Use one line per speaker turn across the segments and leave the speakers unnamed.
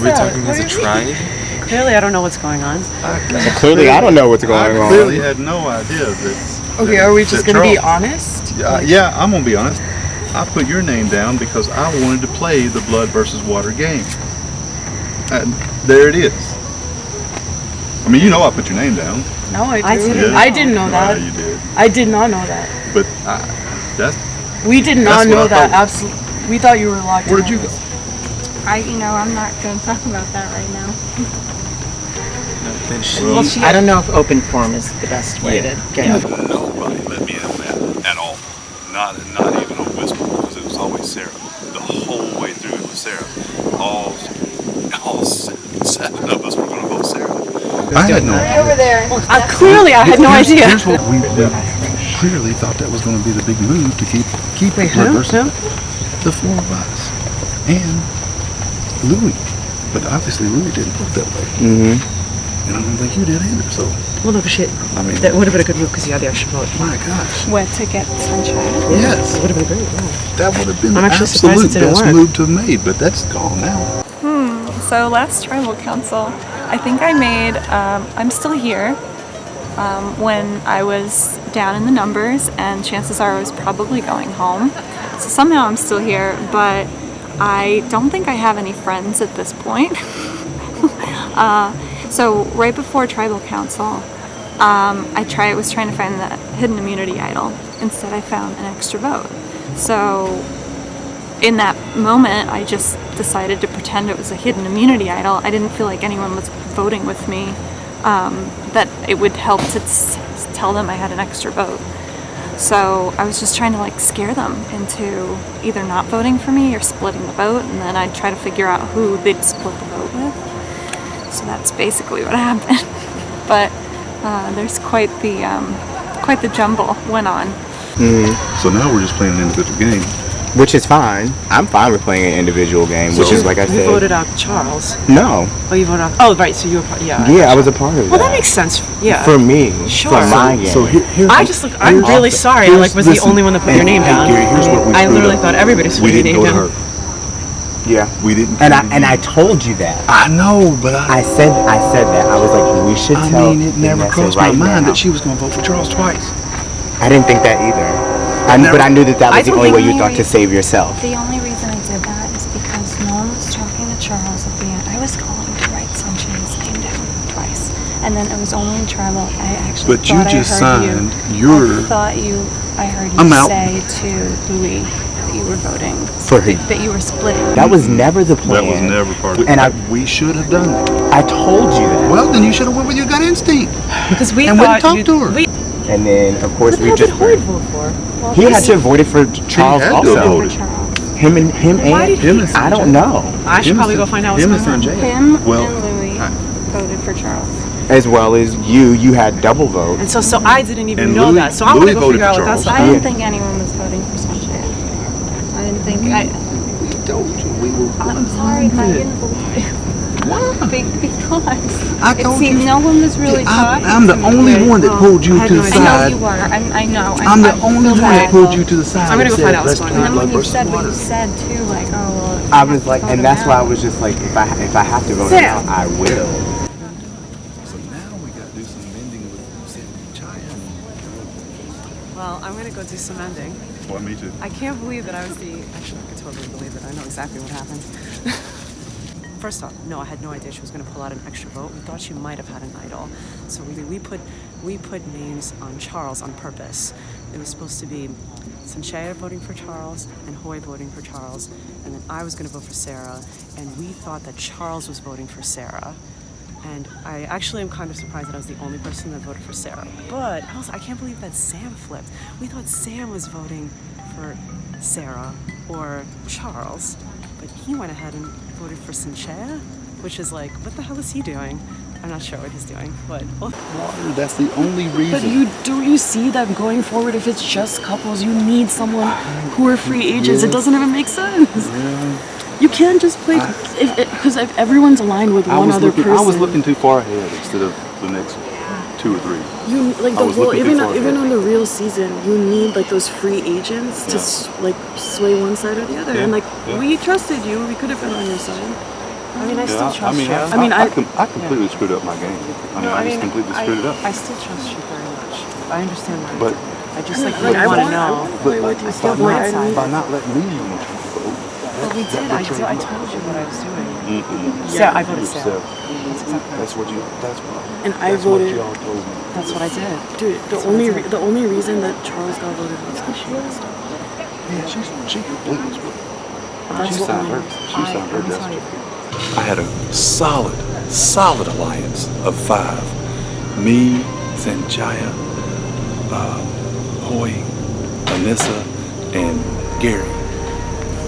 we talking as a tribe?
Clearly, I don't know what's going on.
Clearly, I don't know what's going on.
I clearly had no idea that.
Okay, are we just going to be honest?
Yeah, I'm going to be honest. I put your name down because I wanted to play the blood versus water game. And there it is. I mean, you know I put your name down.
No, I
I
didn't.
didn't.
I didn't know that.
Yeah, you did.
I did not know that.
But that's.
We did not
That's what
know
I
that.
thought.
Absolutely. We thought you were locked.
Where did you go?
I'm not going to talk about that right now.
I don't know if open forum is the best way to get it.
Nobody let me in on that at all. Not even a whisper, because it was always Sarah. The whole way through it was Sarah. All 7 of us were going to vote Sarah.
I had no
Right over there.
Clearly, I had no idea.
Here's what we clearly thought that was going to be the big move to keep
Wait,
blood
who?
versus the 4 of us and Louis. But obviously Louis didn't vote that way.
Mm-hmm.
And I don't think you did either. So
Well, no shit.
I mean,
That would have been a good move because you had the extra vote.
my gosh,
What, to get sunshine?
yes,
It would have been great. Yeah.
that would have been the
I'm actually surprised
absolute
it didn't
best
work.
move to have made. But that's gone now.
So last tribal council, I think I made, I'm still here, when I was down in the numbers, and chances are I was probably going home. So somehow I'm still here, but I don't think I have any friends at this point. So right before tribal council, I was trying to find the hidden immunity idol. Instead, I found an extra vote. So in that moment, I just decided to pretend it was a hidden immunity idol. I didn't feel like anyone was voting with me, that it would help to tell them I had an extra vote. So I was just trying to scare them into either not voting for me or splitting the vote, and then I'd try to figure out who they'd split the vote with. So that's basically what happened. But there's quite the jumble went on.
So now we're just playing an individual game.
Which is fine. I'm fine with playing an individual game, which is like I
You
said.
voted out Charles.
No.
Oh, you voted out. Oh, right. So you were part. Yeah.
Yeah, I was a part of
Well,
that.
that makes sense. Yeah.
For me,
Sure.
for my game.
So here's
I'm really sorry. I was the only one that put your name down.
Gary, here's what we
I
screwed
literally
up.
thought everybody was
We
putting your
didn't
name
go to
down.
her.
Yeah.
We didn't.
And I told you that.
I know, but
I said that. I was like, we should
I
tell.
mean, it never
Vanessa
crossed
right
my mind
now.
that she was going to vote for Charles twice.
I didn't think that either. But I knew that was the only way you thought to save yourself.
The only reason I did that is because no one was talking to Charles at the end. I was calling to write Sunshine's name down twice. And then it was only in tribal. I actually
But you
thought
just
I heard
signed
you.
your.
I heard
I'm
you
out.
say to Louis that you were voting.
For who?
That you were splitting.
That was never the plan.
That was never part of it.
And
we should have done that.
I told you that.
Well, then you should have went with your gut instinct.
Because we
And
thought
went and talked to her.
And then, of course,
What the
we
hell
just.
did Hoyt vote for?
He had to have voted for Charles
had to have
also.
voted.
Him and
Why did
he-
I don't know.
I should probably go find out what's
Him
going
and
on.
Sanjay.
Him
Well,
and Louis voted for Charles.
As well as you had double vote.
And so I didn't even
And
know
Louis-
that. So I'm
Louis
gonna go
voted
figure out
for
what that's
Charles.
I
about.
didn't think anyone was voting for Sunshine. I didn't think.
We told you we were.
I'm sorry, I didn't believe it. Because
I told
it seemed
you.
no one was really talking.
I'm the
to me.
only one that pulled you
I had
to
no
the
idea.
I know
side.
you were. I know.
I'm the
I
only
feel
one that
bad.
pulled you to the side.
I'm gonna
and
go
said,
find out what's
"Let's
going
play
on."
And
blood
when you
versus
said what
water."
you said too, like, oh well.
I was like, and that's why I was just like, if I have to vote
Sam.
now, I will.
So now we got to do some mending with Tricia.
Well, I'm gonna go do some mending.
Well, me too.
I can't believe that I was actually, I could totally believe it. I know exactly what happened. First off, no, I had no idea she was going to pull out an extra vote. We thought she might have had an idol. So we put names on Charles on purpose. It was supposed to be Shantelle voting for Charles and Hoy voting for Charles. And then I was going to vote for Sarah. And we thought that Charles was voting for Sarah. And I actually am kind of surprised that I was the only person that voted for Sarah. But also, I can't believe that Sam flipped. We thought Sam was voting for Sarah or Charles, but he went ahead and voted for Shantelle, which is like, what the hell is he doing? I'm not sure what he's doing, but...
Water, that's the only reason.
But you see that going forward, if it's just couples, you need someone who are free agents. It doesn't even make sense.
Yeah.
You can't just play because if everyone's aligned with one other person.
I was looking too far ahead instead of the next 2 or 3.
You like
I
the
was
whole
looking too
even
far ahead.
on the real season, you need like those free agents to like sway one side or the other.
Yeah.
And like
Yeah.
we trusted you, we could have been on your side.
I mean, I still trust you.
I completely screwed up my game. I just completely screwed it up.
I still trust you very much. I understand why
But-
you did it. I just really want to know.
But
I feel blindsided.
by not letting me know what you vote,
Well, we did. I told you what I was doing.
mm-mm.
Yeah, I voted
Yourself.
Sarah. That's exactly right.
That's what you. That's what.
And I
That's what
voted.
y'all told me.
That's what I did.
Dude, the only reason that Charles got voted was because she was.
Yeah, she completely screwed it.
That's
She
what
signed her. She signed her
I'm
death
telling you.
certificate.
I had a solid alliance of 5. Me, Sanjaya, Hoy, Anissa, and Gary.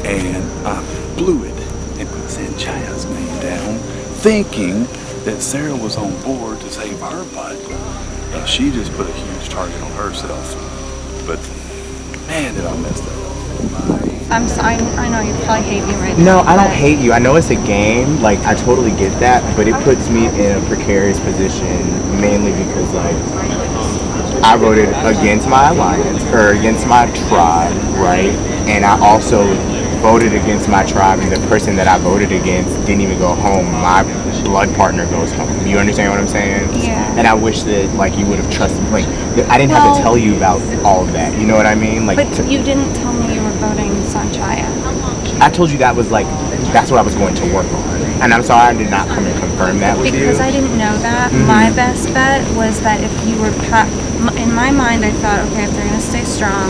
And I blew it and put Sanjaya's name down, thinking that Sarah was on board to save her butt. And she just put a huge target on herself. But man, did I mess that up.
I'm sorry. I know you probably hate me right now.
No, I don't
but-
hate you. I know it's a game. Like, I totally get that, but it puts me in a precarious position mainly because, like, I voted against my alliance or against my tribe, right? And I also voted against my tribe, and the person that I voted against didn't even go home. My blood partner goes home. You understand what I'm saying?
Yeah.
And I wish that, like, you would have trusted. Like, I didn't have to
Well-
tell you about all of that. You know what I mean? Like,
But you didn't tell me you were voting Sanjaya.
I told you that was like, that's what I was going to work on. And I'm sorry I did not come and confirm that with you.
Because I didn't know that, my best bet was that if you were in my mind, I thought, okay, if they're gonna stay strong,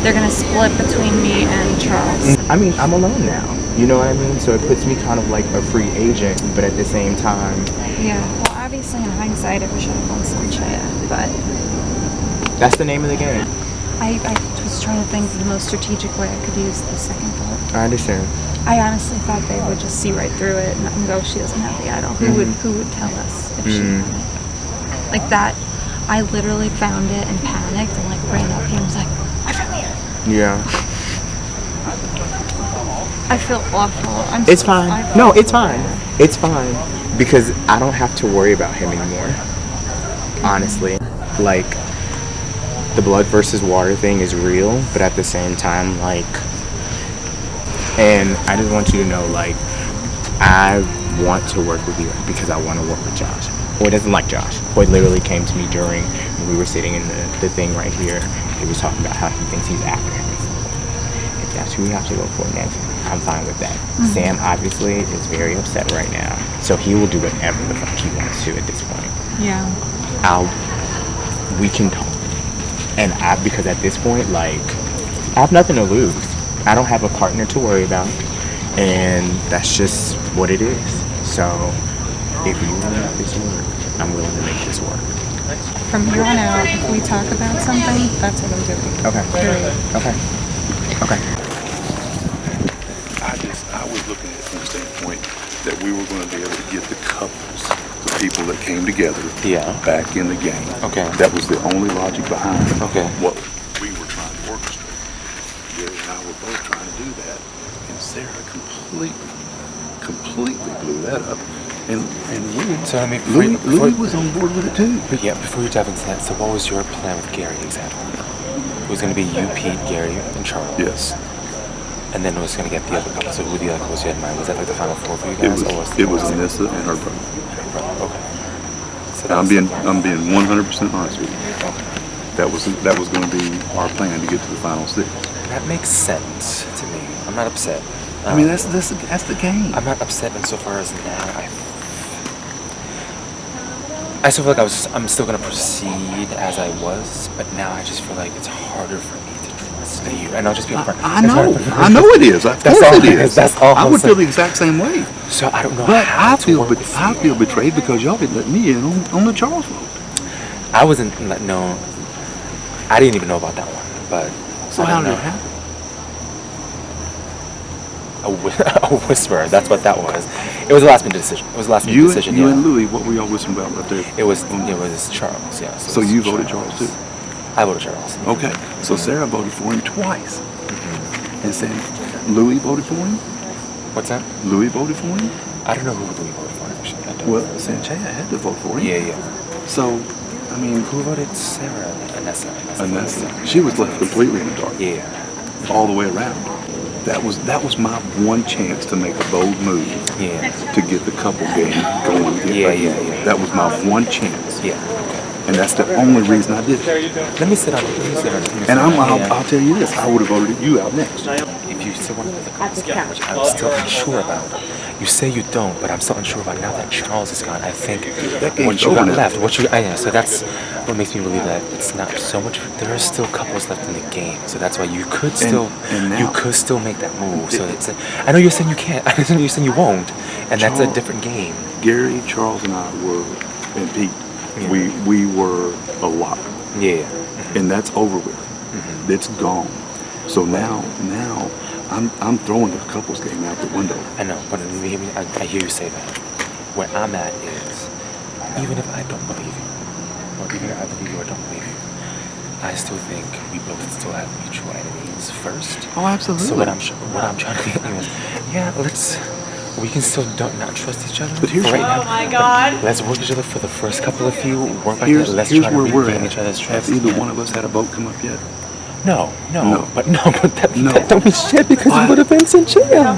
they're gonna split between me and Charles.
I mean, I'm alone now. You know what I mean? So it puts me kind of like a free agent, but at the same time,
Yeah. Well, obviously, in hindsight, I wish I had gone Sanjaya, but
that's the name of the game.
I was trying to think of the most strategic way I could use the second vote.
I understand.
I honestly thought they would just see right through it and go, she doesn't have the idol. Who would tell us if she had it? Like that, I literally found it and panicked and like ran up here and was like, I found the idol.
Yeah.
I feel awful.
It's fine. No, it's fine. It's fine. Because I don't have to worry about him anymore. Honestly. Like, the blood versus water thing is real, but at the same time, like, and I just want you to know, like, I want to work with you because I want to work with Josh. Hoy doesn't like Josh. Hoy literally came to me during when we were sitting in the thing right here. He was talking about how he thinks he's after him. If that's who we have to go for next, I'm fine with that. Sam obviously is very upset right now, so he will do whatever the fuck he wants to at this point.
Yeah.
We can talk. And because at this point, like, I have nothing to lose. I don't have a partner to worry about. And that's just what it is. So, if you want to make this work, I'm willing to make this work.
From here on out, if we talk about something, that's what I'm doing.
Okay.
Period.
Okay. Okay.
I was looking at it from the standpoint that we were going to be able to get the couples, the people that came together, back in the game.
Okay.
That was the only logic behind
Okay.
what we were trying to orchestrate. Gary and I were both trying to do that, and Sarah completely blew that up. And Louis,
So I mean,
Louis was on board with it too.
But yeah, before you dive into that, so what was your plan with Gary exactly? It was going to be you, Pete, Gary, and Charles.
Yes.
And then it was going to get the other couple. So who the other couples you had in mind? Was that like the final 4 for you guys?
It was Anissa and her brother.
Okay. So
And I'm being 100% honest with you.
Okay.
That was going to be our plan to get to the final 6.
That makes sense to me. I'm not upset.
I mean, that's the game.
I'm not upset insofar as now I still feel like I'm still gonna proceed as I was, but now I just feel like it's harder for me to trust you. And I'll just be upfront.
I know it is. Of course it is.
That's all.
I would feel the exact same way.
So I don't know.
But
how
I feel
to work with
I
you.
feel betrayed because y'all didn't let me in on the Charles vote.
I wasn't no. I didn't even know about that one, but
So
I
how
don't
did
know.
it happen?
A whisper. That's what that was. It was a last minute decision. It was a last minute decision.
You
yeah.
and Louis, what were y'all whispering about right there?
It was Charles. Yeah.
So
it was
you voted Charles too?
I voted Charles.
Okay. So Sarah voted for him twice. And said Louis voted for him?
What's that?
Louis voted for him?
I don't know who Louis voted for actually. I don't
Well,
know.
Sanjaya had to vote for him.
Yeah.
So, I mean,
Who voted Sarah? Anissa.
Anissa, she was left completely in the dark.
Yeah.
All the way around. That was my one chance to make a bold move.
Yeah.
To get the couple game going.
Yeah.
That was my one chance.
Yeah.
And that's the only reason I did it.
Let me sit on.
And I'll tell you this, I would have voted you out next.
If you still want to play the couples game, which I'm still unsure about, you say you don't, but I'm still unsure about. Now that Charles is gone, I think once you got left, so that's what makes me believe that it's not so much. There are still couples left in the game, so that's why you could still make that move. So it's. I know you're saying you can't. I know you're saying you won't, and that's a different game.
Gary, Charles, and I were, and Pete, we were a lot.
Yeah.
And that's over with. It's gone. So now I'm throwing the couples game out the window.
I know, but I hear you say that. Where I'm at is, even if I don't believe you, or even if I believe you or don't believe you, I still think we both still have mutual enemies first.
Oh, absolutely.
So what I'm trying to get you is, we can still not trust each other.
But here's
right now.
Oh my God.
Let's work each other for the first couple of few.
Here's
try
where
to
we're
regain
at.
each other's trust.
Have either one of us had a vote come up yet?
No. But
No.
that don't mean shit because you would have been in jail.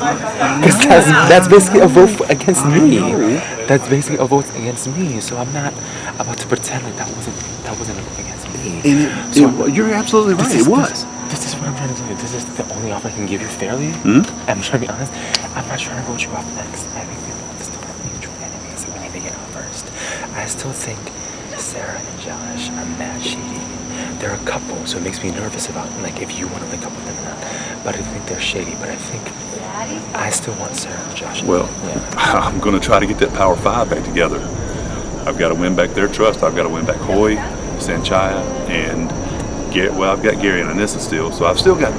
Because that's basically a vote against me. That's basically a vote against me. So I'm not about to pretend like that wasn't a vote against me.
And you're absolutely right. It was.
This is what I'm trying to do. This is the only offer I can give you fairly. I'm trying to be honest. I'm not trying to vote you off next. I think we both still have mutual enemies, so we need to get out first. I still think Sarah and Josh are mad shady. They're a couple, so it makes me nervous about like if you want to link up with them or not. But I think they're shady. But I think I still want Sarah and Josh.
Well, I'm going to try to get that Power 5 back together. I've got to win back their trust. I've got to win back Hoy, Sanchaya, and I've got Gary and Anissa still. So I've still got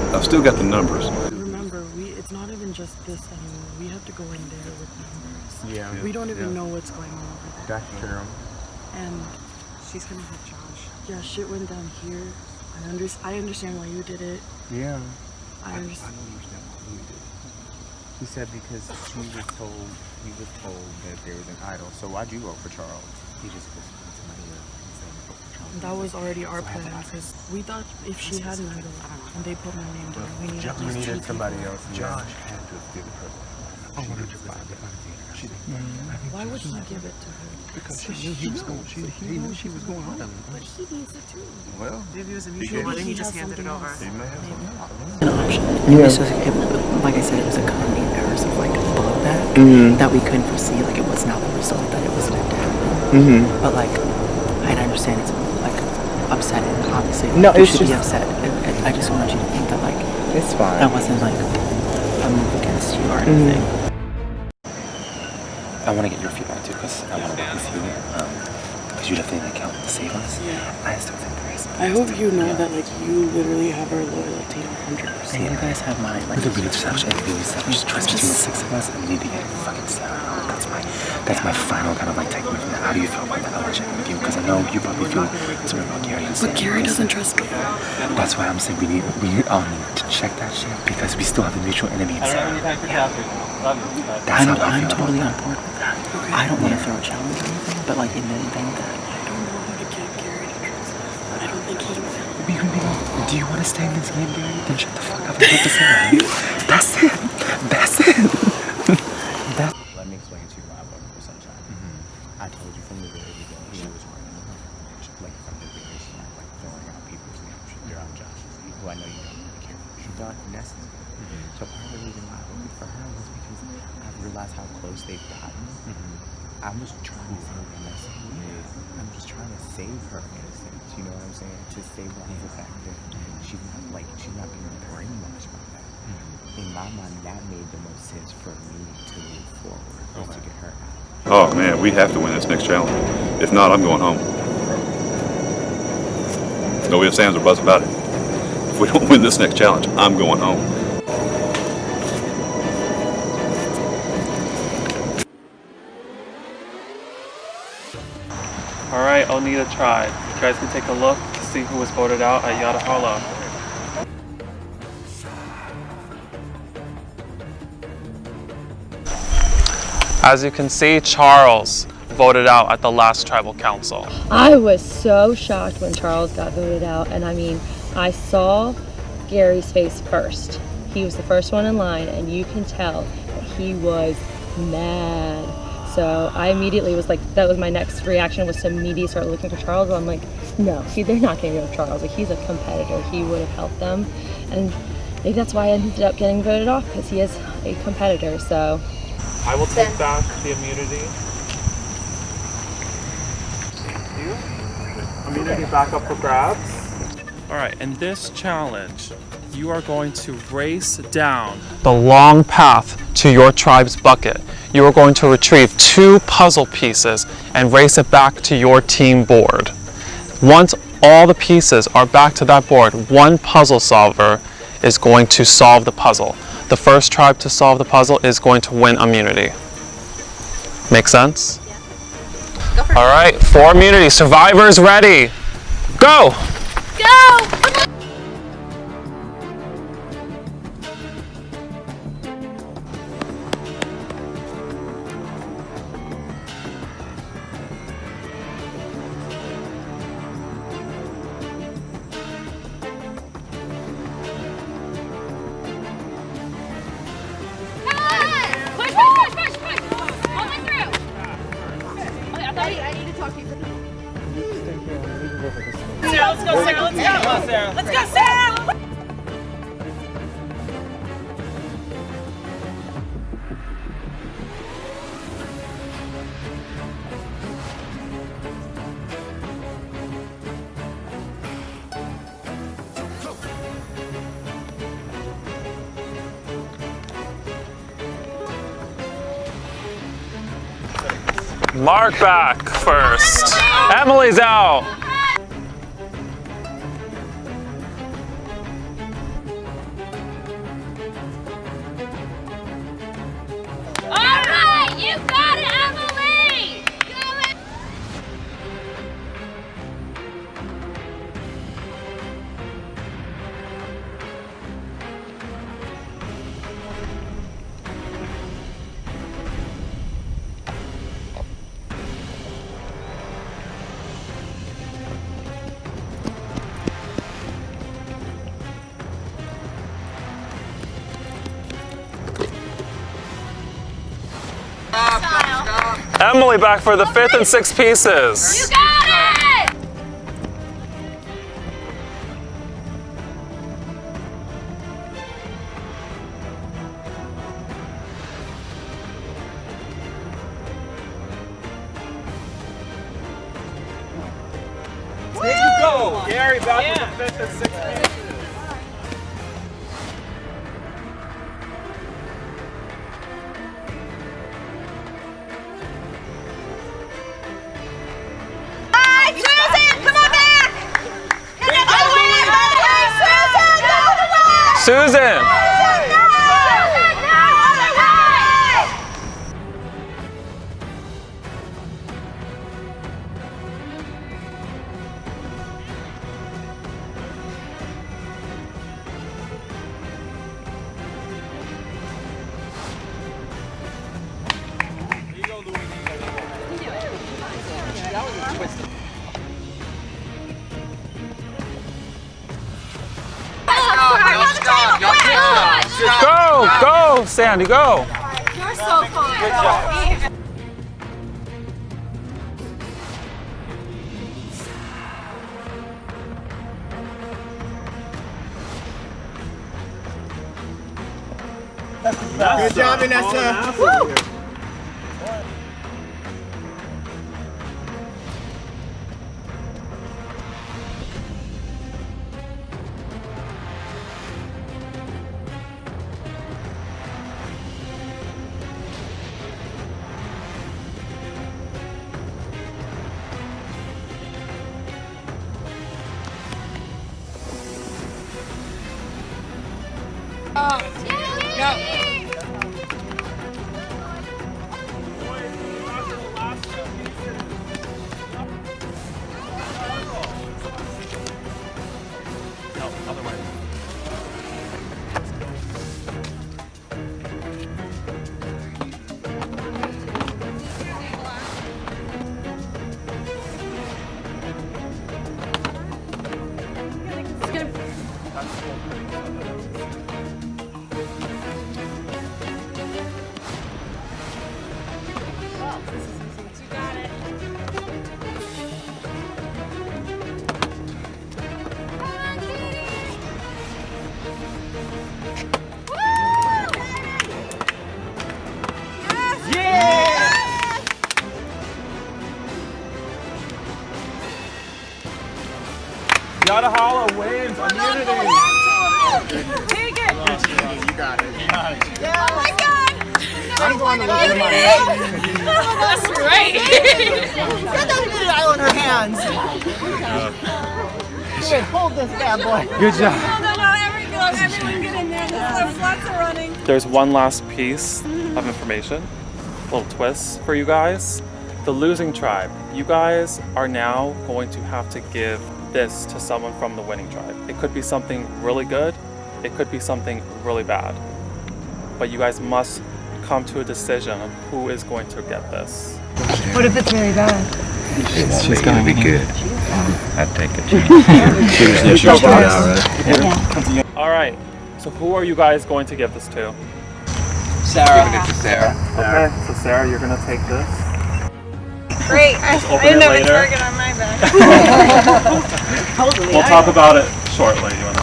the numbers.
Remember, it's not even just this anymore. We have to go in there with numbers.
Yeah.
We don't even know what's going on over there.
That's true.
And
She's gonna hit Josh.
yeah, shit went down here. I understand why you did it.
Yeah.
I understand.
He said because he was told that there was an idol. So why'd you vote for Charles? He just whispered into my ear and said vote for Charles.
That was already our plan because we thought if she had an idol and they put my name down, we needed at least two
somebody
people.
else.
Josh had to have given her.
Why would he give it to her?
Because he knew she was going home.
But he needs it too.
Well,
Maybe it was a mutual one and he just handed it over.
he may have
An option. It was just, like I said, it was a comedy of errors of like blowback that we couldn't foresee. Like it was not the result that it was meant to happen. But like, I understand it's like upsetting. Obviously, like,
No,
you
it's
should be
just-
upset. I just want you to think that like
It's fine.
that wasn't like a move against you or anything.
I want to get your feedback too, because I want to work with you. Because you definitely like help to save us. I still think there is.
I hope you know that like you literally have our loyalty 100%.
And you guys have mine. Like,
We need to establish just trust between the six of us, and we need to get fucking Sarah out. That's my final kind of like takeaway from that. How do you feel about that? I'll check with you because I know you probably feel something about Gary and
But Gary doesn't trust me.
That's why I'm saying we need to check that shit because we still have the mutual enemy in Sarah. That's how I
I'm
feel.
totally on board with that. I don't want to throw a challenge or anything, but like in the event that
I don't know how to get Gary to trust me. I don't think he will.
Do you want to stay in this game, Gary? Then shut the fuck up and talk to Sarah. That's it.
Let me explain to you why I voted for Sunshine. I told you from the very beginning she was running her like from the very start, like throwing out people's names throughout Josh's name, who I know you don't really care for. She thought necessary. So part of the reason why I voted for her was because I realized how close they've gotten. I'm just trying to save her innocence. I'm just trying to save her innocence. You know what I'm saying? To save the fact that she's not being brainwashed by that. In my mind, that made the most sense for me to move forward, was to get her out.
Oh man, we have to win this next challenge. If not, I'm going home. No ifs, ands, or buts about it. If we don't win this next challenge, I'm going home.
Alright, Oneida tried. You guys can take a look to see who was voted out at Yotahola. As you can see, Charles voted out at the last tribal council.
I was so shocked when Charles got voted out, and I mean, I saw Gary's face first. He was the first one in line, and you can tell that he was mad. So I immediately was like, that was my next reaction, was to immediately start looking for Charles. I'm like, no, they're not getting rid of Charles. Like, he's a competitor. He would have helped them. And maybe that's why I ended up getting voted off, because he is a competitor. So
I will take back the immunity. Immunity back up for grabs. All right, in this challenge, you are going to race down the long path to your tribe's bucket. You are going to retrieve 2 puzzle pieces and race it back to your team board. Once all the pieces are back to that board, one puzzle solver is going to solve the puzzle. The first tribe to solve the puzzle is going to win immunity. Make sense? Yeah. Go for it. All right, for immunity, survivors ready. Go!
Go!
Mark back first. Emily's out.
Alright, you got it, Emily!
Emily back for the 5th and 6th pieces.
You got it!
There you go. Gary back for the 5th and 6th pieces. Susan! Go! Go, Sandy, go!
You're so cool. Good job.
Good job, Vanessa. Woo!
Yotahola wins immunity.
Take it.
You got it.
Oh my God!
I'm going to look at my
That's right.
Get that eye on her hands. Here, hold this bad boy.
Good job.
Everyone get in there. The flats are running.
There's one last piece of information, a little twist for you guys. The losing tribe, you guys are now going to have to give this to someone from the winning tribe. It could be something really good, it could be something really bad. But you guys must come to a decision on who is going to get this.
What if it's very bad?
She's going to be good. I'd take a chance.
All right, so who are you guys going to give this to?
Sarah. Give it to Sarah.
Okay, so Sarah, you're gonna take this.
Great. I didn't know the target on my back.
We'll talk about it shortly, you and I.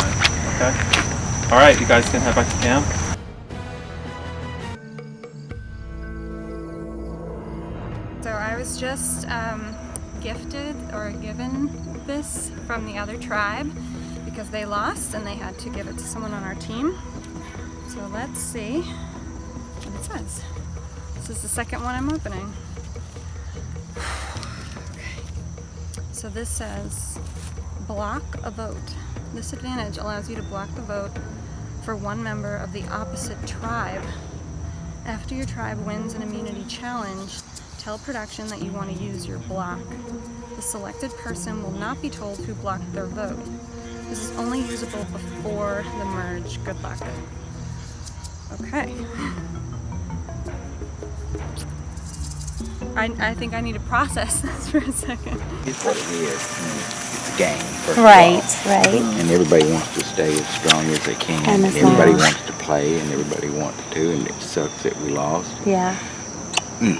Okay? All right, you guys can head back to camp.
So I was just gifted or given this from the other tribe because they lost and they had to give it to someone on our team. So let's see what it says. This is the second one I'm opening. Okay. So this says, block a vote. This advantage allows you to block the vote for one member of the opposite tribe. After your tribe wins an immunity challenge, tell production that you want to use your block. The selected person will not be told who blocked their vote. This is only usable before the merge. Good luck. Okay. I think I need to process this for a second.
It's what it is. It's a game. First
Right,
of all.
right.
And everybody wants to stay as strong as they can.
And as
everybody
long.
wants to play, and everybody wants to, and it sucks that we lost.
Yeah,
It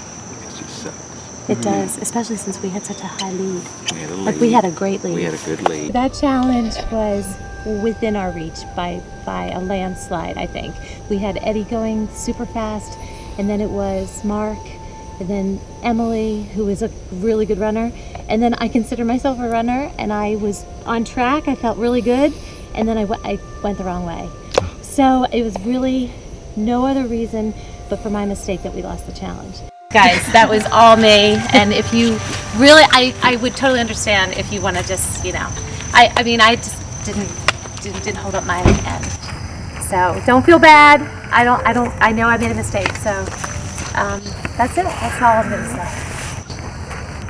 just sucks.
it does, especially since we had such a high lead.
We had a
Like, we
lead.
had a great lead.
We had a good lead.
That challenge was within our reach by a landslide, I think. We had Eddie going super fast, and then it was Mark, and then Emily, who is a really good runner, and then I consider myself a runner, and I was on track. I felt really good, and then I went the wrong way. So it was really no other reason but for my mistake that we lost the challenge.
Guys, that was all me. And if you really, I would totally understand if you want to just, you know, I mean, I just didn't hold up my end. So don't feel bad. I know I made a mistake. So that's it. That's all I'm gonna say.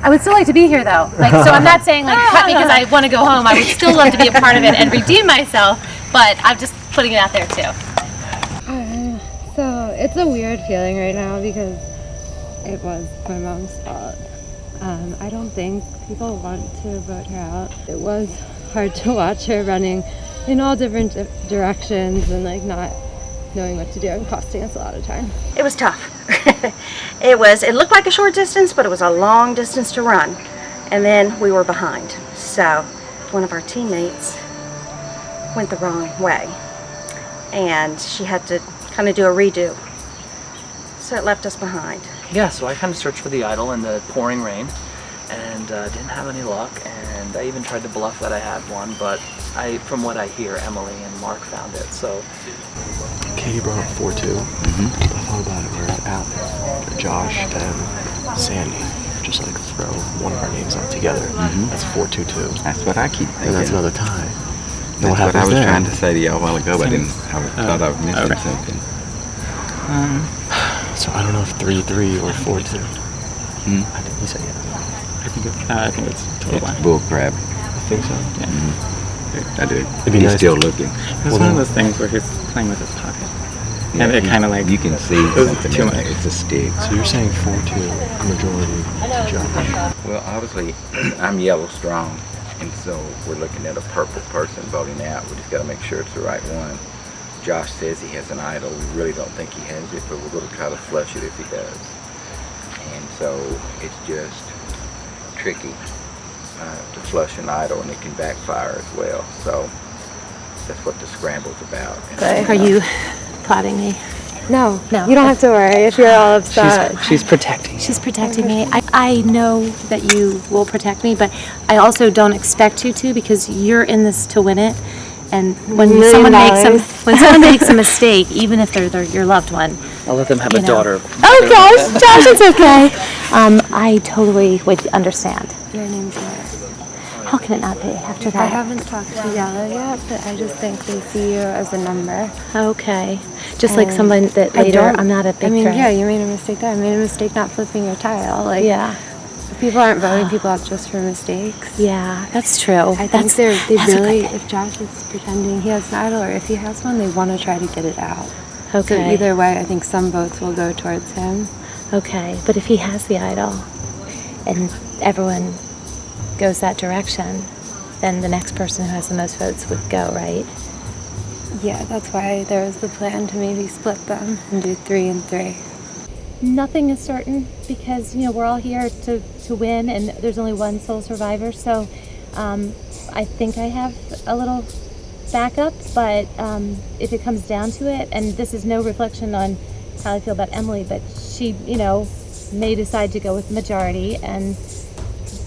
I would still like to be here though. Like, so I'm not saying like cut me because I want to go home. I would still love to be a part of it and redeem myself. But I'm just putting it out there too.
So it's a weird feeling right now because it was my mom's fault. I don't think people want to vote her out. It was hard to watch her running in all different directions and like not knowing what to do and costing us a lot of time.
It was tough. It looked like a short distance, but it was a long distance to run. And then we were behind. So one of our teammates went the wrong way. And she had to kind of do a redo. So it left us behind.
Yeah, so I kind of searched for the idol in the pouring rain and didn't have any luck, and I even tried to bluff that I had one, but from what I hear, Emily and Mark found it, so.
Katie brought up 4-2. I thought about it. We're at Josh and Sandy. Just like throw one of our names out together. That's 4-2-2.
That's what I keep thinking.
And that's another tie.
That's
what
what I was
there?
trying to say to you a while ago, but I thought I was missing something.
So I don't know if 3-3 or 4-2. I think you said yeah.
I think it's total
It's bull crap.
I think so.
Yeah.
I do.
It'd be
He's
nice
still
to-
looking.
It's one of those things where he's playing with his pocket.
Yeah,
And it kind of like
you can see
it was
something
too
in
much.
there. It's a stick.
So you're saying 4-2 majority to Josh.
Well, obviously, I'm yellow strong, and so we're looking at a purple person voting out. We just got to make sure it's the right one. Josh says he has an idol. We really don't think he has it, but we're going to try to flush it if he does. And so it's just tricky to flush an idol, and it can backfire as well. So that's what the scramble's about.
Are you plotting me?
No,
No.
you don't have to worry if you're all upset.
She's protecting.
She's protecting me. I know that you will protect me, but I also don't expect you to because you're in this to win it. And when someone makes a mistake, even if they're your loved one,
I'll let them have
you
a
know.
daughter.
Oh gosh, Josh, it's okay. I totally would understand.
Your name's Laura.
How can it not be after
I
that?
haven't talked to Yellow yet, but I just think they see you as a number.
Okay. Just like
And
someone that
I
later,
don't-
I'm not a big
I mean,
threat.
yeah, you made a mistake there. I made a mistake not flipping your tile. Like,
Yeah.
people aren't voting people up just for mistakes.
Yeah, that's true.
I think
That's
they
a good
really,
thing.
if Josh is pretending he has an idol or if he has one, they want to try to get it out.
Okay.
So either way, I think some votes will go towards him.
Okay, but if he has the idol and everyone goes that direction, then the next person who has the most votes would go, right?
Yeah, that's why there was the plan to maybe split them and do 3 and 3.
Nothing is certain because, we're all here to win and there's only one sole survivor. So I think I have a little backup, but if it comes down to it, and this is no reflection on how I feel about Emily, but she, may decide to go with the majority and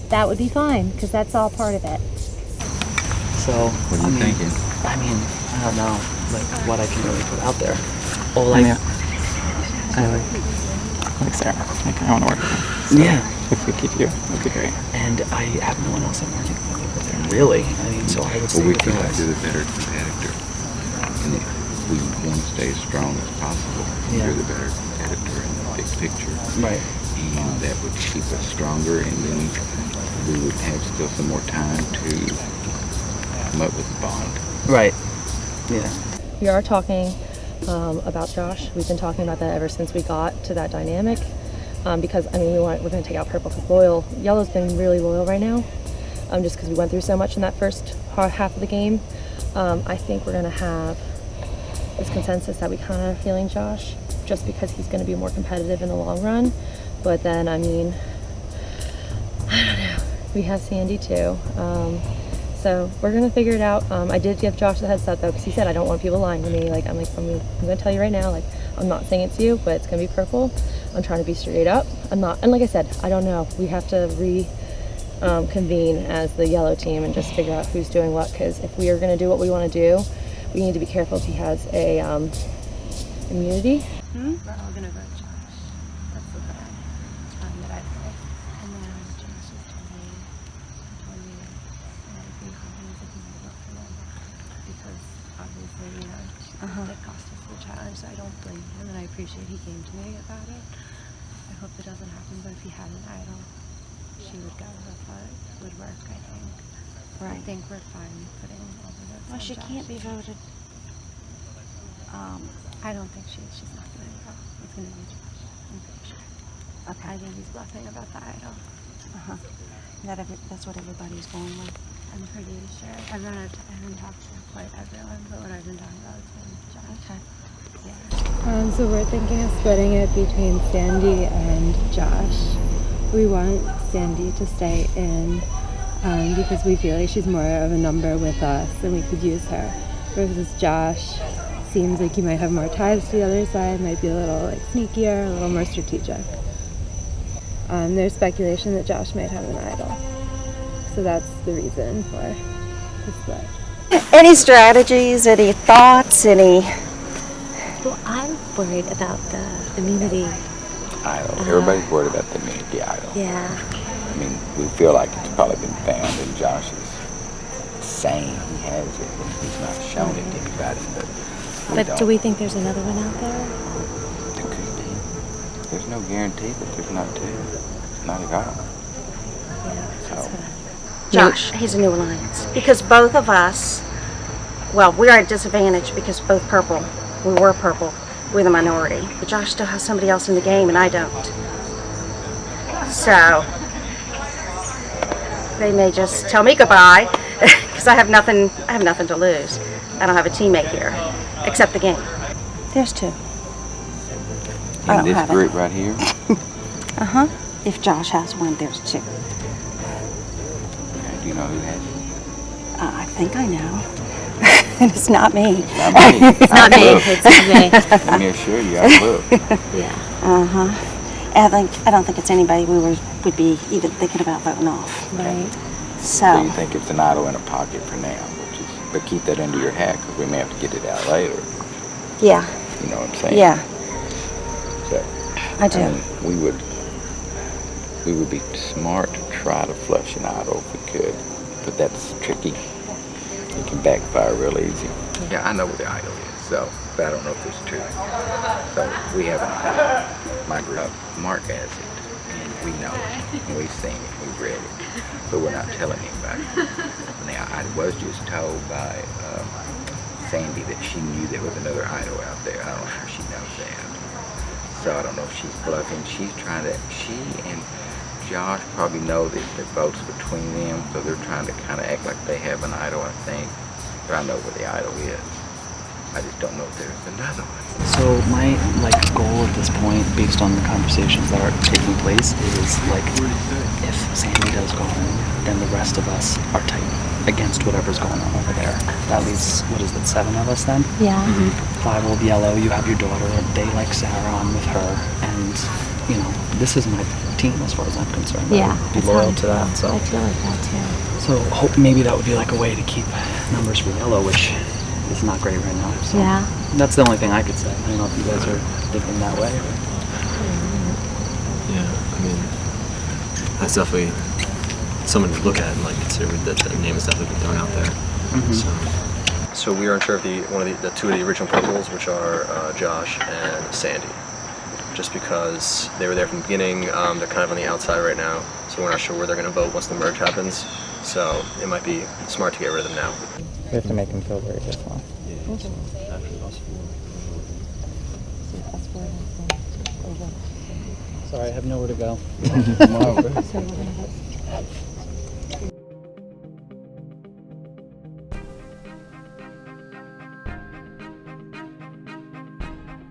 that would be fine because that's all part of it.
So,
What are you thinking?
I don't know, like what I can really put out there. Oh,
I
like,
mean, I like Sarah. Like, I want to work with her. So
yeah.
If we keep you, that'd be great.
And I have no one else I'm working with there, really. I mean, so I would say
Well, we
with you
feel like
guys.
you're the better competitor. And if we want to stay as strong as possible,
Yeah.
you're the better competitor in the big picture.
Right.
And that would keep us stronger, and then we would have still some more time to come up with a bond.
Right. Yeah.
We are talking about Josh. We've been talking about that ever since we got to that dynamic. Because we're going to take out purple because loyal. Yellow's been really loyal right now. Just because we went through so much in that first half of the game. I think we're going to have this consensus that we kind of are feeling Josh, just because he's going to be more competitive in the long run. But then, I don't know. We have Sandy too. So we're gonna figure it out. I did give Josh the heads up though, because he said I don't want people lying to me. I'm gonna tell you right now. Like, I'm not saying it's you, but it's gonna be purple. I'm trying to be straight up. I'm not, and like I said, I don't know. We have to convene as the yellow team and just figure out who's doing what. Because if we are gonna do what we want to do, we need to be careful if he has a immunity.
We're all gonna vote Josh. That's the plan. That I play. And then Josh has told me, and I think he's looking to vote for them. Because obviously, it cost us the challenge, so I don't blame him, and I appreciate he came to me about it. I hope it doesn't happen, but if he had an idol, she would go. That's how it would work, I think.
Right.
I think we're fine putting all the votes
Well,
on
she
Josh.
can't be voted.
I don't think she's not gonna go. It's gonna be Josh. I'm pretty sure. Okay. I think he's bluffing about the idol.
That's what everybody's going with.
I'm pretty sure. I haven't talked to quite everyone, but what I've been talking about has been Josh.
Okay.
Yeah. So we're thinking of splitting it between Sandy and Josh. We want Sandy to stay in because we feel like she's more of a number with us and we could use her. Versus Josh seems like he might have more ties to the other side, might be a little sneakier, a little more strategic. There's speculation that Josh might have an idol. So that's the reason for the split.
Any strategies, any thoughts, any...
Well, I'm worried about the immunity.
Idol. Everybody's worried about the immunity idol.
Yeah.
I mean, we feel like it's probably been found and Josh is saying he has it and he's not shown it to anybody,
But do we think there's another one out there?
There could be. There's no guarantee that there's not two. Not at all.
Josh, he's a new alliance. Because both of us, well, we're at a disadvantage because both purple. We were purple. We're the minority. But Josh still has somebody else in the game and I don't. So, they may just tell me goodbye because I have nothing to lose. I don't have a teammate here, except the game. There's two.
In this group right here?
If Josh has one, there's two.
Do you know who has it?
I think I know. And it's not me.
Not me.
It's not me. It's not me.
Let me assure you, I look.
I don't think it's anybody we would be even thinking about voting off.
Right.
So you think it's an idol in a pocket for now, but keep that under your hat because we may have to get it out later.
Yeah.
You know what I'm saying?
Yeah.
So,
I do.
mean, we would be smart to try to flush an idol if we could, but that's tricky. It can backfire real easy. Yeah, I know what the idol is, but I don't know if it's true. So we have an idol. My group, Mark has it, and we know it, and we've seen it, we've read it, but we're not telling anybody. Now, I was just told by Sandy that she knew there was another idol out there. I don't know how she knows that. So I don't know if she's bluffing. She and Josh probably know that the vote's between them, so they're trying to kind of act like they have an idol, I think. But I know where the idol is. I just don't know if there's another one.
So my goal at this point, based on the conversations that are taking place, is if Sandy does go home, then the rest of us are tight against whatever's going on over there. That leaves, 7 of us then?
Yeah.
5 old yellow, you have your daughter, they like Sarah, I'm with her, and this is my team as far as I'm concerned.
Yeah.
I would be loyal to that. So
I feel like that too.
So hope maybe that would be like a way to keep numbers for yellow, which is not great right now. So
yeah.
That's the only thing I could say. I don't know if you guys are thinking that way.
Yeah, I mean, that's definitely someone to look at and consider that the name has definitely been thrown out there.
Mm-hmm.
So we are unsure of the two of the original purples, which are Josh and Sandy. Just because they were there from the beginning, they're kind of on the outside right now, so we're not sure where they're going to vote once the merge happens. So it might be smart to get rid of them now.
We have to make them feel very different.
Sorry, I have nowhere to go.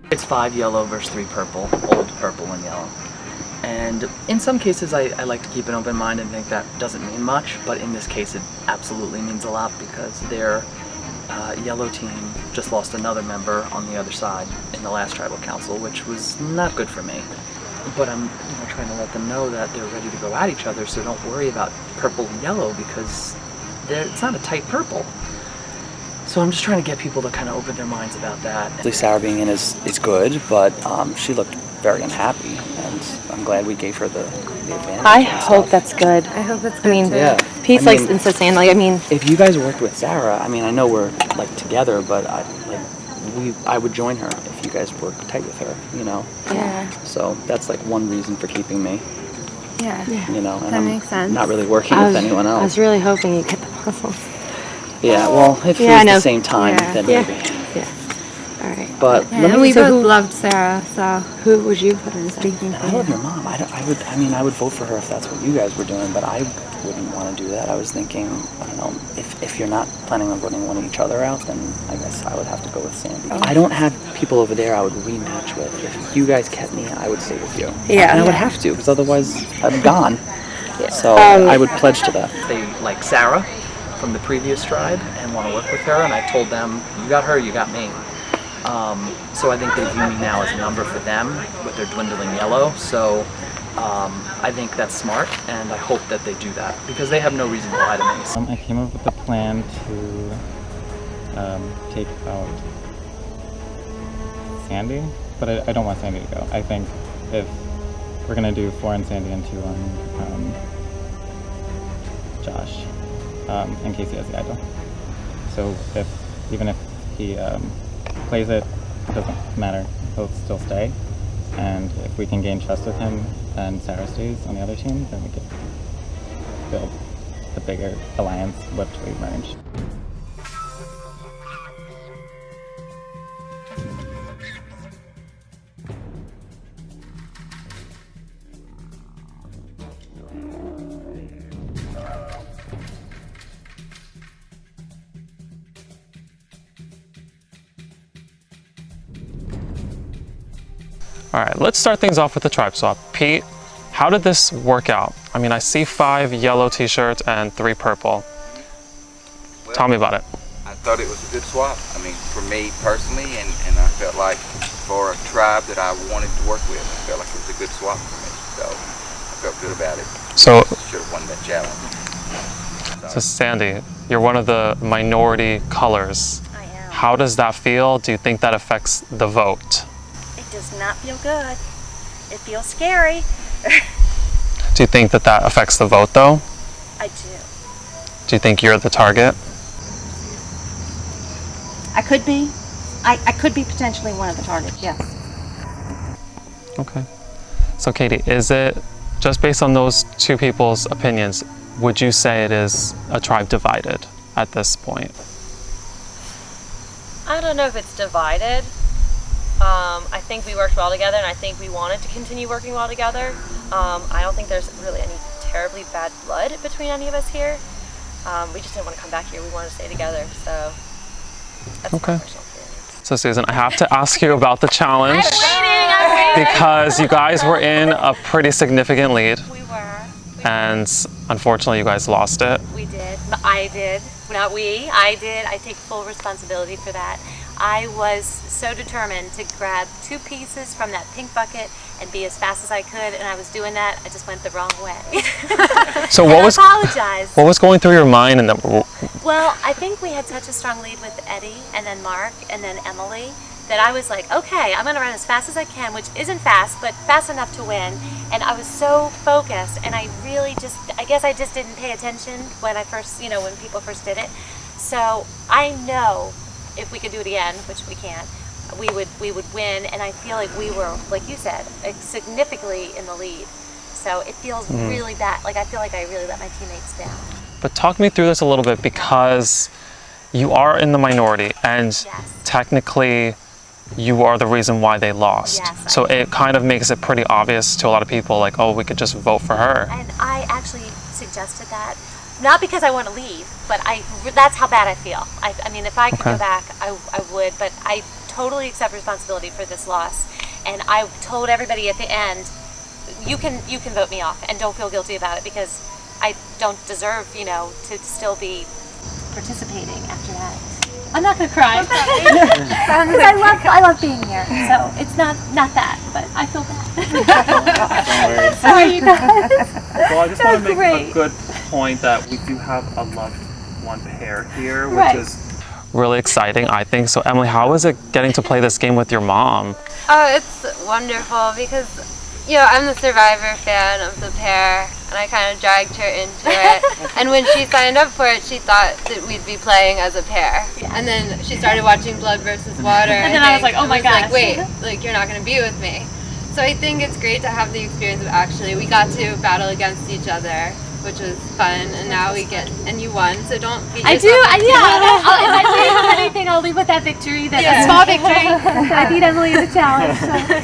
It's 5 yellow versus 3 purple, old purple and yellow. And in some cases I like to keep an open mind and think that doesn't mean much, but in this case it absolutely means a lot because their yellow team just lost another member on the other side in the last tribal council, which was not good for me. But I'm trying to let them know that they're ready to go at each other, so don't worry about purple and yellow because it's not a tight purple. So I'm just trying to get people to kind of open their minds about that. Sarah being in is good, but she looked very unhappy, and I'm glad we gave her the advantage.
I hope that's good.
I hope that's good.
Yeah.
Pete's saying
if you guys worked with Sarah, I know we're together, but I would join her if you guys work tight with her,
Yeah.
So that's one reason for keeping me.
Yeah.
And
that makes sense.
Not really working with anyone else.
I was really hoping you'd get the muscles.
Yeah, well, if it was the same time, then maybe.
Yeah. All right.
But
Yeah, we both loved Sarah, so who would you put in speaking for?
I love your mom. I would vote for her if that's what you guys were doing, but I wouldn't want to do that. I was thinking, I don't know, if you're not planning on voting one of each other out, then I guess I would have to go with Sandy. I don't have people over there I would rematch with. If you guys kept me, I would stay with you.
Yeah.
And I would have to, because otherwise I'm gone. So I would pledge to that. They like Sarah from the previous tribe and want to work with her, and I told them, you got her, you got me. So I think they view me now as a number for them with their dwindling yellow. So I think that's smart, and I hope that they do that because they have no reason to lie to me.
I came up with a plan to take out Sandy, but I don't want Sandy to go. I think if we're gonna do 4 on Sandy and 2 on Josh, in case he has the idol. So even if he plays it doesn't matter, he'll still stay. And if we can gain trust with him and Sarah stays on the other team, then we can build the bigger alliance which we merge.
All right, let's start things off with the tribe swap. Pete, how did this work out? I see 5 yellow t-shirts and 3 purple. Tell me about it.
I thought it was a good swap. I mean, for me personally, and I felt like for a tribe that I wanted to work with, I felt like it was a good swap for me. So I felt good about it.
So
should have won that challenge.
So Sandy, you're one of the minority colors.
I am.
How does that feel? Do you think that affects the vote?
It does not feel good. It feels scary.
Do you think that that affects the vote though?
I do.
Do you think you're the target?
I could be. I could be potentially one of the targets, yes.
Okay. So Katie, is it, just based on those two people's opinions, would you say it is a tribe divided at this point?
I don't know if it's divided. I think we worked well together, and I think we wanted to continue working well together. I don't think there's really any terribly bad blood between any of us here. We just didn't want to come back here. We wanted to stay together, so that's my personal feeling.
So Susan, I have to ask you about the challenge.
I'm waiting.
Because you guys were in a pretty significant lead.
We were.
And unfortunately you guys lost it.
We did. I did. Not we. I did. I take full responsibility for that. I was so determined to grab 2 pieces from that pink bucket and be as fast as I could, and I was doing that. I just went the wrong way.
So
and
what was
I apologize.
What was going through your mind? And
Well, I think we had such a strong lead with Eddie and then Mark and then Emily that I was like, okay, I'm gonna run as fast as I can, which isn't fast, but fast enough to win. And I was so focused, and I really I guess I just didn't pay attention when I first, when people first did it. So I know if we could do it again, which we can't, we would win. And I feel like we were, like you said, significantly in the lead. So it feels really bad. Like I feel like I really let my teammates down.
But talk me through this a little bit, because you are in the minority, and technically you are the reason why they lost.
Yes,
so it kind of makes it pretty obvious to a lot of people, like, oh, we could just vote for her.
And I actually suggested that, not because I want to leave, but that's how bad I feel. I mean, if I could go back, I would, but I totally accept responsibility for this loss. And I told everybody at the end, you can vote me off, and don't feel guilty about it, because I don't deserve, to still be participating after that. I'm not gonna cry. Because I love being here. So it's not that, but I feel bad. Sorry, you guys.
Well, I just want to make
great.
a good point that we do have a loved one pair here, which
Right.
is really exciting, I think. So Emily, how is it getting to play this game with your mom?
Oh, it's wonderful because, I'm the Survivor fan of the pair, and I kind of dragged her into it. And when she signed up for it, she thought that we'd be playing as a pair. And then she started watching Blood versus Water.
And then I was like, oh my gosh.
Like, wait, you're not going to be with me. So I think it's great to have the experience of we got to battle against each other, which was fun, and now and you won, so don't beat yourself up.
If I do have anything, I'll leave with that victory, a small victory. I beat Emily in the challenge,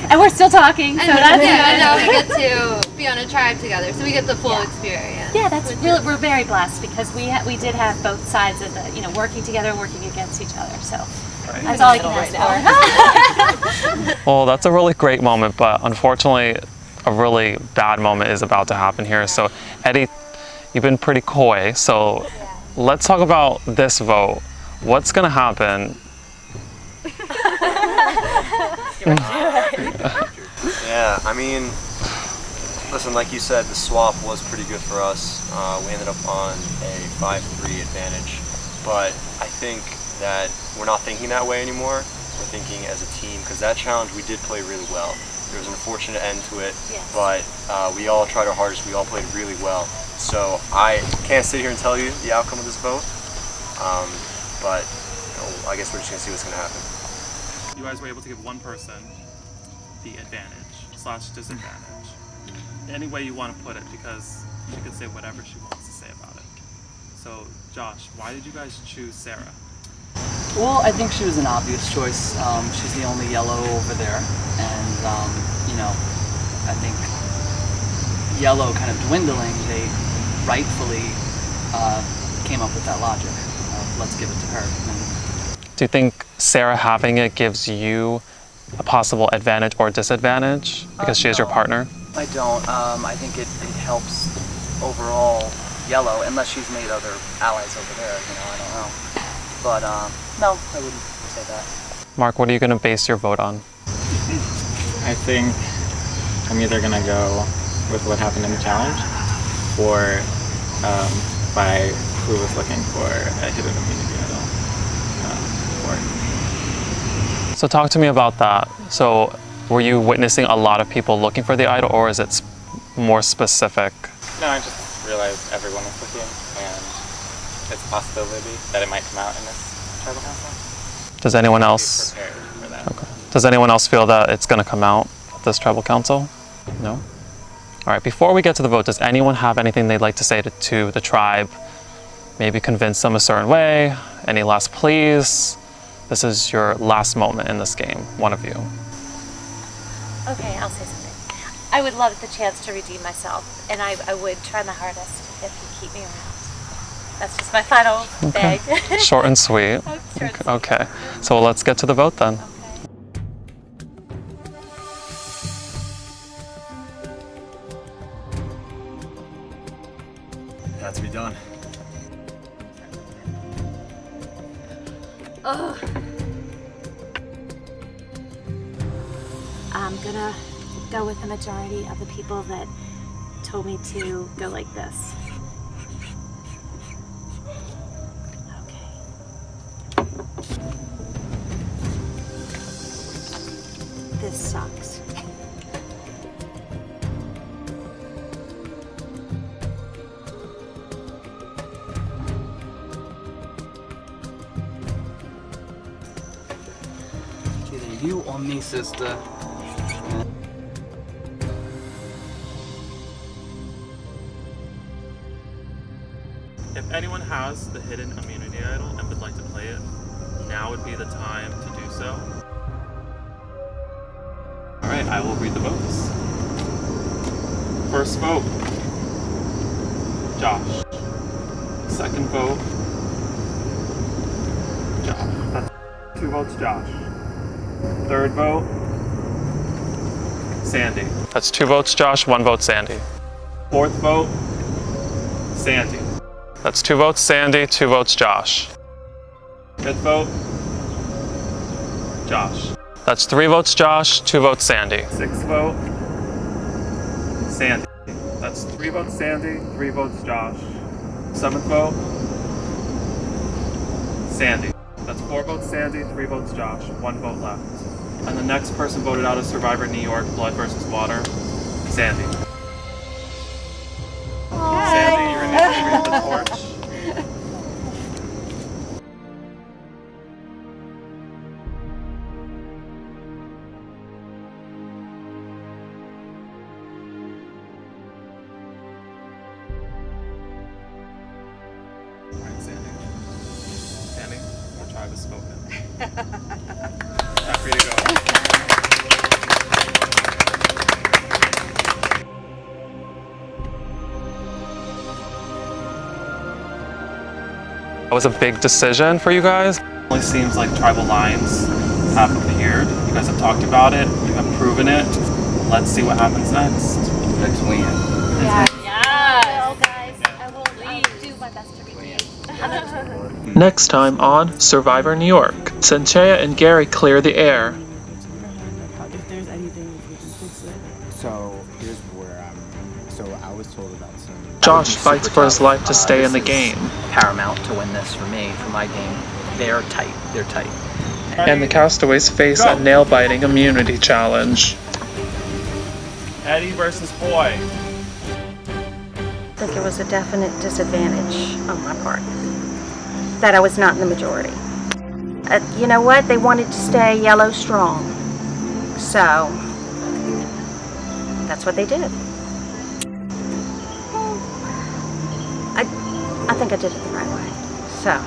and we're still talking, so that's good.
And now we get to be on a tribe together, so we get the full experience.
Yeah, that's really, we're very blessed because we did have both sides of the, working together and working against each other, so that's all I can ask for.
Well, that's a really great moment, but unfortunately, a really bad moment is about to happen here. So Eddie, you've been pretty coy, so let's talk about this vote. What's gonna happen?
Yeah, I mean, listen, like you said, the swap was pretty good for us. We ended up on a 5-3 advantage, but I think that we're not thinking that way anymore. We're thinking as a team, because that challenge we did play really well. There was an unfortunate end to it, but we all tried our hardest. We all played really well. So I can't sit here and tell you the outcome of this vote, but I guess we're just gonna see what's gonna happen.
You guys were able to give one person the advantage/disadvantage. Any way you want to put it, because she could say whatever she wants to say about it. So Josh, why did you guys choose Sarah?
Well, I think she was an obvious choice. She's the only yellow over there, and I think yellow kind of dwindling, they rightfully came up with that logic of let's give it to her.
Do you think Sarah having it gives you a possible advantage or disadvantage because she is your partner?
I don't. I think it helps overall yellow, unless she's made other allies over there. I don't know. But no, I wouldn't say that.
Mark, what are you going to base your vote on?
I think I'm either going to go with what happened in the challenge or by who was looking for a hidden immunity idol.
So talk to me about that. So were you witnessing a lot of people looking for the idol, or is it more specific?
No, I just realized everyone was looking, and it's a possibility that it might come out in this tribal council.
Does anyone else? Okay. Does anyone else feel that it's going to come out at this tribal council? No? All right, before we get to the vote, does anyone have anything they'd like to say to the tribe? Maybe convince them a certain way? Any last pleas? This is your last moment in this game, one of you.
Okay, I'll say something. I would love the chance to redeem myself, and I would try my hardest if you keep me around. That's just my final beg.
Short and sweet. Okay, so let's get to the vote then.
Got to be done.
Ugh. I'm gonna go with the majority of the people that told me to go like this. Okay. This sucks.
Either you or me, sister.
If anyone has the hidden immunity idol and would like to play it, now would be the time to do so. All right, I will read the votes. First vote, Josh. Second vote, Josh. That's 2 votes, Josh. Third vote, Sandy. That's 2 votes, Josh, 1 vote, Sandy. Fourth vote, Sandy. That's 2 votes, Sandy, 2 votes, Josh. Fifth vote, Josh. That's 3 votes, Josh, 2 votes, Sandy. Sixth vote, Sandy. That's 3 votes, Sandy, 3 votes, Josh. Seventh vote, Sandy. That's 4 votes, Sandy, 3 votes, Josh, 1 vote left. And the next person voted out of Survivor New York, Blood versus Water, Sandy. Sandy, you're gonna need to read the torch. Alright, Sandy. Sandy, the tribe has spoken. Time for you to go. That was a big decision for you guys. It only seems like tribal lines have appeared. You guys have talked about it. You have proven it. Let's see what happens next.
Let's win.
Yeah. Yeah. Guys, I will do my best to redeem.
Next time on Survivor New York, Shantelle and Gary clear the air.
If there's anything, we can fix it.
So here's where so I was told about some.
Josh fights for his life to stay in the game.
Paramount to win this for me, for my game. They're tight. They're tight.
And the castaways face a nail-biting immunity challenge. Eddie versus Boy.
I think it was a definite disadvantage on my part that I was not in the majority. You know what? They wanted to stay yellow strong. So, that's what they did. I think I did it the right way. So,